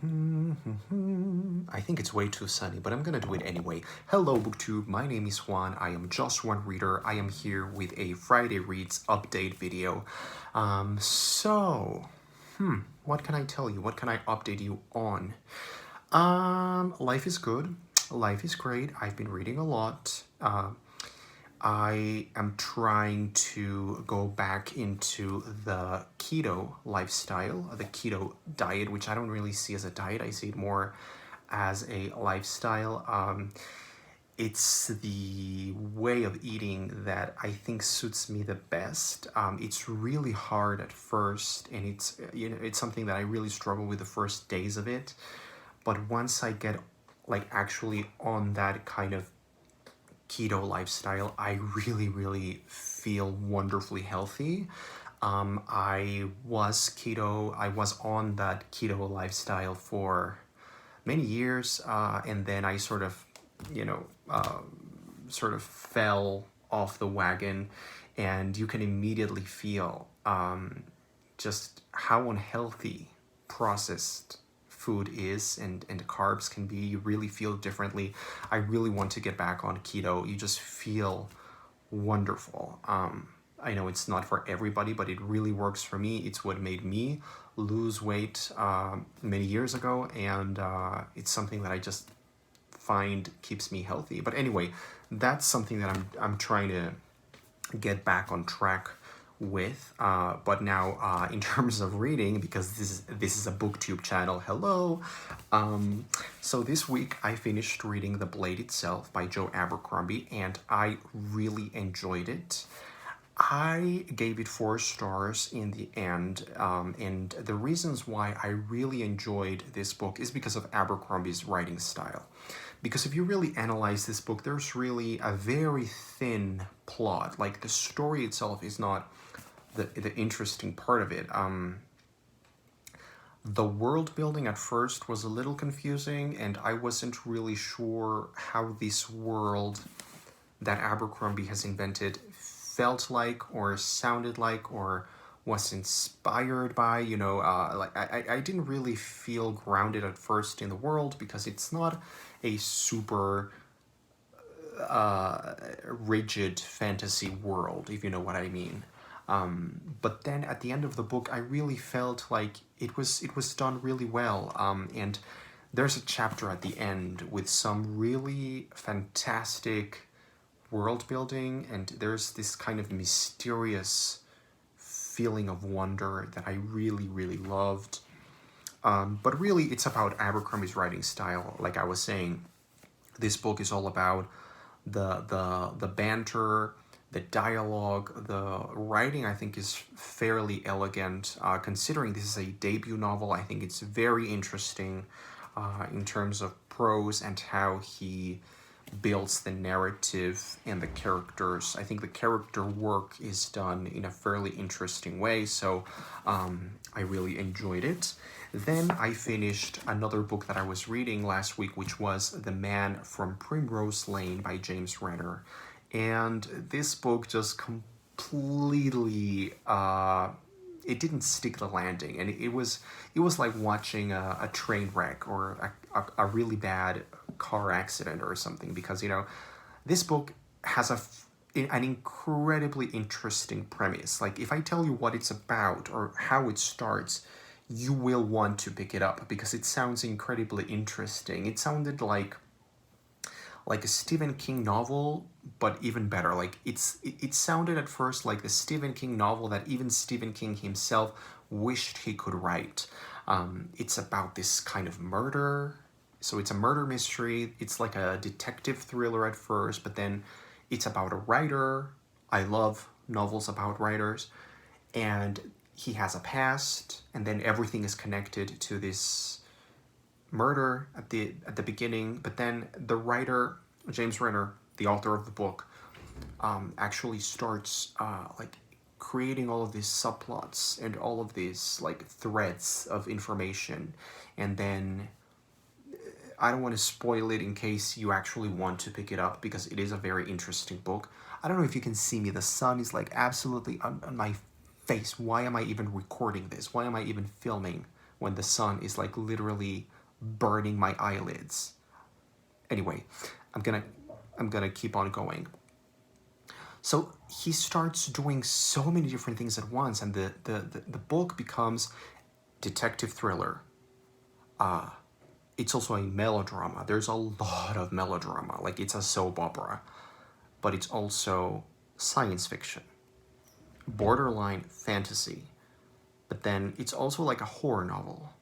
I think it's way too sunny, but I'm gonna do it anyway. Hello, BookTube. My name is Juan. I am just one reader. I am here with a Friday Reads update video. What can I tell you? What can I update you on? Life is good. Life is great. I've been reading a lot. I am trying to go back into the keto lifestyle, the keto diet, which I don't really see as a diet. I see it more as a lifestyle. It's the way of eating that I think suits me the best. It's really hard at first, and it's something that I really struggle with the first days of it. But once I get actually on that kind of keto lifestyle, I really feel wonderfully healthy. I was on that keto lifestyle for many years, and then I sort of fell off the wagon, and you can immediately feel just how unhealthy processed food is and carbs can be. You really feel differently. I really want to get back on keto. You just feel wonderful. I know it's not for everybody, but it really works for me. It's what made me lose weight many years ago, and it's something that I just find keeps me healthy. But anyway, that's something that I'm trying to get back on track with. But now in terms of reading, because this is a BookTube channel, hello. So this week I finished reading The Blade Itself by Joe Abercrombie, and I really enjoyed it. I gave it 4 stars in the end, and the reasons why I really enjoyed this book is because of Abercrombie's writing style. Because if you really analyze this book, there's really a very thin plot. Like, the story itself is not the interesting part of it. The world building at first was a little confusing, and I wasn't really sure how this world that Abercrombie has invented felt like, or sounded like, or was inspired by. I didn't really feel grounded at first in the world, because it's not a super rigid fantasy world, if you know what I mean. But then at the end of the book, I really felt like it was done really well. And there's a chapter at the end with some really fantastic world building, and there's this kind of mysterious feeling of wonder that I really loved. But really, it's about Abercrombie's writing style. Like I was saying, this book is all about the banter, the dialogue. The writing, I think, is fairly elegant. Considering this is a debut novel, I think it's very interesting in terms of prose and how he builds the narrative and the characters. I think the character work is done in a fairly interesting way, so I really enjoyed it. Then I finished another book that I was reading last week, which was The Man from Primrose Lane by James Renner. And this book just completely, it didn't stick the landing. And it was like watching a train wreck or a really bad car accident or something, because, this book has an incredibly interesting premise. Like, if I tell you what it's about or how it starts, you will want to pick it up, because it sounds incredibly interesting. It sounded like a Stephen King novel, but even better. Like, it sounded at first like the Stephen King novel that even Stephen King himself wished he could write. It's about this kind of murder. So it's a murder mystery. It's like a detective thriller at first, but then it's about a writer. I love novels about writers. And he has a past, and then everything is connected to this murder at the beginning. But then the writer, James Renner, the author of the book, actually starts creating all of these subplots and all of these threads of information. And then I don't want to spoil it in case you actually want to pick it up, because it is a very interesting book. I don't know if you can see me. The sun is absolutely on my face. Why am I even recording this? Why am I even filming when the sun is literally burning my eyelids. Anyway, I'm gonna keep on going. So he starts doing so many different things at once, and the book becomes detective thriller. It's also a melodrama. There's a lot of melodrama, like it's a soap opera, but it's also science fiction, borderline fantasy, but then it's also like a horror novel,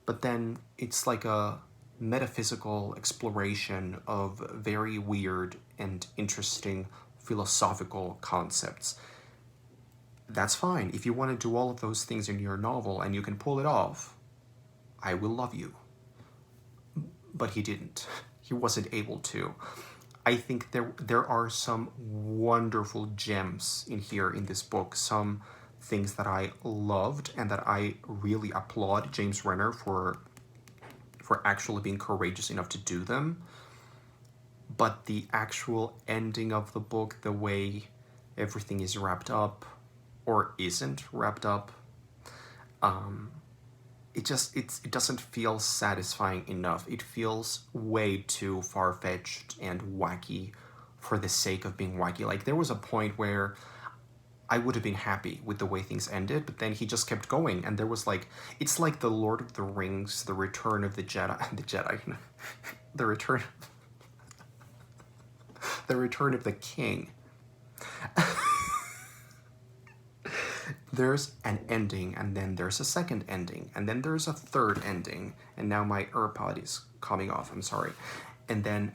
but then it's like a metaphysical exploration of very weird and interesting philosophical concepts. That's fine. If you want to do all of those things in your novel and you can pull it off, I will love you. But he didn't. He wasn't able to. I think there are some wonderful gems in here in this book, some things that I loved and that I really applaud James Renner for actually being courageous enough to do them. But the actual ending of the book, the way everything is wrapped up or isn't wrapped up, it doesn't feel satisfying enough. It feels way too far-fetched and wacky for the sake of being wacky. Like, there was a point where I would have been happy with the way things ended, but then he just kept going, and there was like, it's like the Lord of the Rings, the Return of the Jedi, the Return of the King. There's an ending, and then there's a second ending, and then there's a third ending, and now my AirPod is coming off, I'm sorry. And then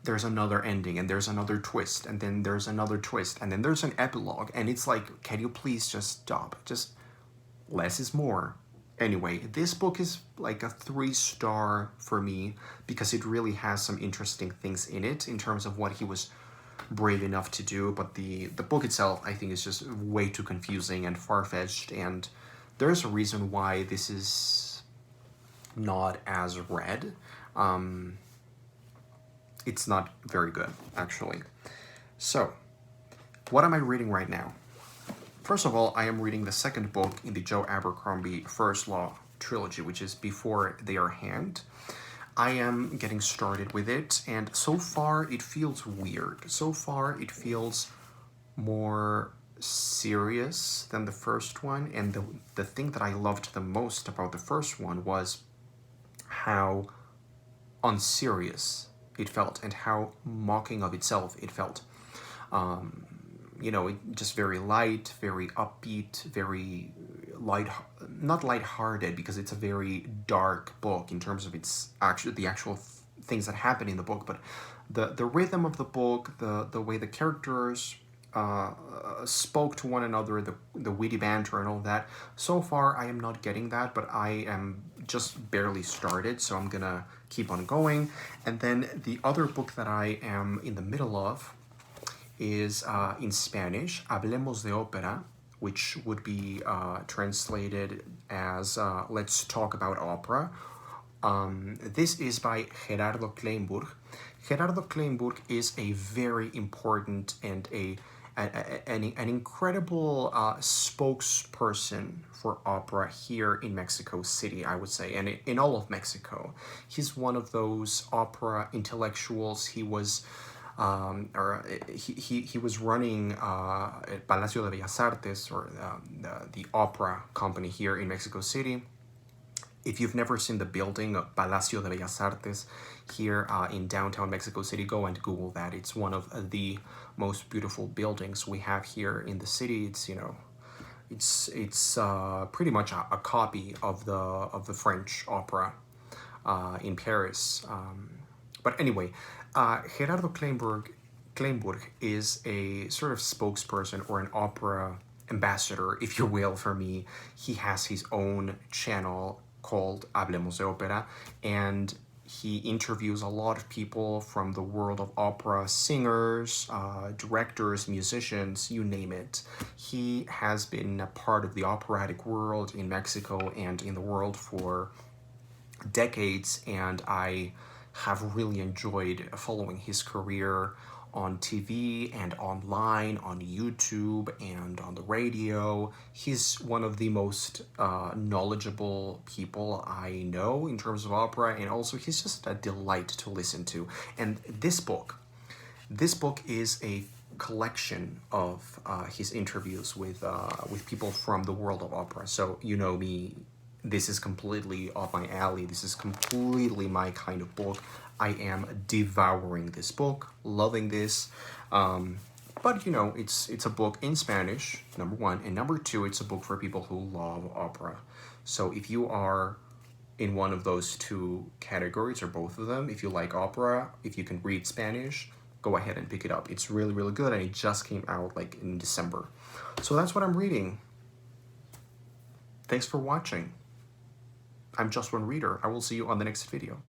there's another ending, and there's another twist, and then there's another twist, and then there's an epilogue, and it's like, can you please just stop? Just less is more. Anyway, this book is like a 3-star for me because it really has some interesting things in it in terms of what he was brave enough to do, but the book itself, I think, is just way too confusing and far-fetched, and there's a reason why this is not as read. It's not very good, actually. So, what am I reading right now? First of all, I am reading the second book in the Joe Abercrombie First Law trilogy, which is Before They Are Hanged. I am getting started with it, and so far it feels weird. So far it feels more serious than the first one, and the thing that I loved the most about the first one was how unserious it felt and how mocking of itself it felt. Just very light, very upbeat, very not lighthearted, because it's a very dark book in terms of its actual things that happen in the book, but the rhythm of the book, the way the characters spoke to one another, the witty banter and all that. So far, I am not getting that, but I am just barely started, so I'm gonna keep on going. And then the other book that I am in the middle of is in Spanish, Hablemos de Ópera, which would be translated as Let's Talk About Opera. This is by Gerardo Kleinberg. Gerardo Kleinberg is a very important and an incredible spokesperson for opera here in Mexico City, I would say, and in all of Mexico. He's one of those opera intellectuals. He was he was running Palacio de Bellas Artes, or the opera company here in Mexico City. If you've never seen the building of Palacio de Bellas Artes here in downtown Mexico City, go and Google that. It's one of the most beautiful buildings we have here in the city. It's pretty much a copy of the French opera in Paris. But anyway, Gerardo Kleinberg is a sort of spokesperson or an opera ambassador, if you will, for me. He has his own channel called Abelemos de Ópera, and he interviews a lot of people from the world of opera, singers, directors, musicians, you name it. He has been a part of the operatic world in Mexico and in the world for decades, and I have really enjoyed following his career on TV and online, on YouTube and on the radio. He's one of the most knowledgeable people I know in terms of opera, and also he's just a delight to listen to. And this book is a collection of his interviews with people from the world of opera. So you know me, this is completely off my alley. This is completely my kind of book. I am devouring this book, loving this. But you know, it's a book in Spanish, number one, and number two, it's a book for people who love opera. So if you are in one of those two categories, or both of them, if you like opera, if you can read Spanish, go ahead and pick it up. It's really, really good, and it just came out like in December. So that's what I'm reading. Thanks for watching. I'm Just One Reader. I will see you on the next video.